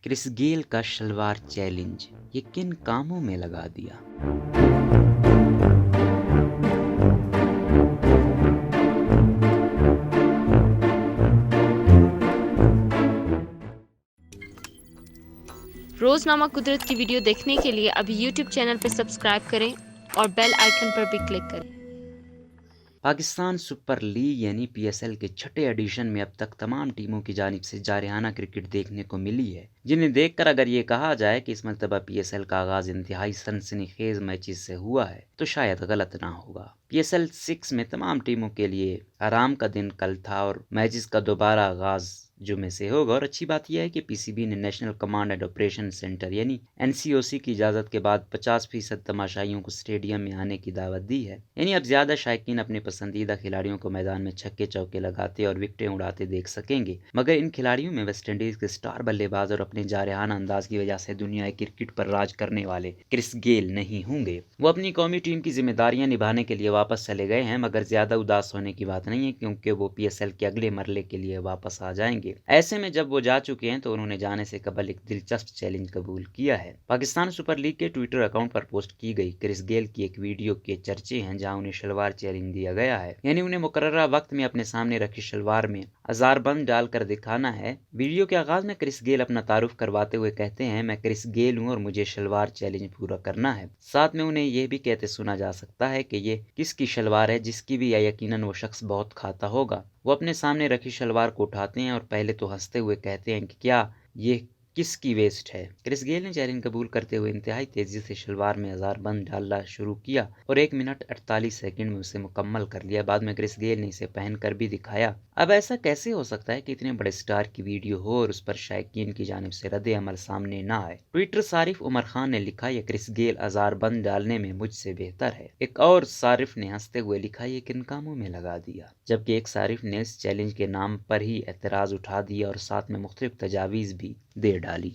کرس گیل کا شلوار چیلنج یہ کن کاموں میں لگا دیا؟ روزنامہ قدرت کی ویڈیو دیکھنے کے لیے ابھی یوٹیوب چینل پر سبسکرائب کریں اور بیل آئیکن پر بھی کلک کریں۔ پاکستان سپر لیگ یعنی پی ایس ایل کے چھٹے ایڈیشن میں اب تک تمام ٹیموں کی جانب سے جارحانہ کرکٹ دیکھنے کو ملی ہے، جنہیں دیکھ کر اگر یہ کہا جائے کہ اس مرتبہ پی ایس ایل کا آغاز انتہائی سنسنی خیز میچز سے ہوا ہے تو شاید غلط نہ ہوگا۔ پی ایس ایل 6 میں تمام ٹیموں کے لیے آرام کا دن کل تھا اور میچز کا دوبارہ آغاز جمعے سے ہوگا، اور اچھی بات یہ ہے کہ پی سی بی نے national command and operation centre یعنی این سی او سی کی اجازت کے بعد 50% تماشائیوں کو اسٹیڈیم میں آنے کی دعوت دی ہے، یعنی اب زیادہ شائقین اپنے پسندیدہ کھلاڑیوں کو میدان میں چھکے چوکے لگاتے اور وکٹیں اڑاتے دیکھ سکیں گے، مگر ان کھلاڑیوں میں ویسٹ انڈیز کے سٹار بلے باز اور اپنے جارحانہ انداز کی وجہ سے دنیا کرکٹ پر راج کرنے والے کرس گیل نہیں ہوں گے۔ وہ اپنی قومی ٹیم کی ذمہ داریاں نبھانے کے لیے واپس چلے گئے ہیں، مگر زیادہ اداس ہونے کی بات نہیں ہے کیونکہ وہ پی ایس ایل کے اگلے مرحلے کے لیے واپس آ جائیں گے۔ ایسے میں جب وہ جا چکے ہیں تو انہوں نے جانے سے قبل ایک دلچسپ چیلنج قبول کیا ہے۔ پاکستان سپر لیگ کے ٹویٹر اکاؤنٹ پر پوسٹ کی گئی کرس گیل کی ایک ویڈیو کے چرچے ہیں جہاں انہیں شلوار چیلنج دیا گیا ہے، یعنی انہیں مقررہ وقت میں اپنے سامنے رکھی شلوار میں ہزار بند ڈال کر دکھانا ہے۔ ویڈیو کے آغاز میں کرس گیل اپنا تعارف کرواتے ہوئے کہتے ہیں، میں کرس گیل ہوں اور مجھے شلوار چیلنج پورا کرنا ہے۔ ساتھ میں انہیں یہ بھی کہتے سنا جا سکتا ہے کہ یہ کس کی شلوار ہے جس کی بھی یقیناً وہ شخص بہت کھاتا ہوگا۔ وہ اپنے سامنے رکھی شلوار کو اٹھاتے ہیں اور پہلے تو ہنستے ہوئے کہتے ہیں کہ کیا یہ کس کی ویسٹ ہے۔ کرس گیل نے چیلنج قبول کرتے ہوئے انتہائی تیزی سے شلوار میں ہزار بند ڈالنا شروع کیا اور 1 منٹ 48 سیکنڈ میں اسے مکمل کر لیا۔ بعد میں کرس گیل نے اسے پہن کر بھی دکھایا۔ اب ایسا کیسے ہو سکتا ہے کہ اتنے بڑے سٹار کی ویڈیو ہو اور اس پر شائقین کی جانب سے رد عمل سامنے نہ آئے؟ ٹویٹر صارف عمر خان نے لکھا، یہ کرس گیل ہزار بند ڈالنے میں مجھ سے بہتر ہے۔ ایک اور صارف نے ہنستے ہوئے لکھا، یہ کن کاموں میں لگا دیا؟ جبکہ ایک صارف نے اس چیلنج کے نام پر ہی اعتراض اٹھا دیا اور ساتھ میں مختلف تجاویز بھی دے ڈالی۔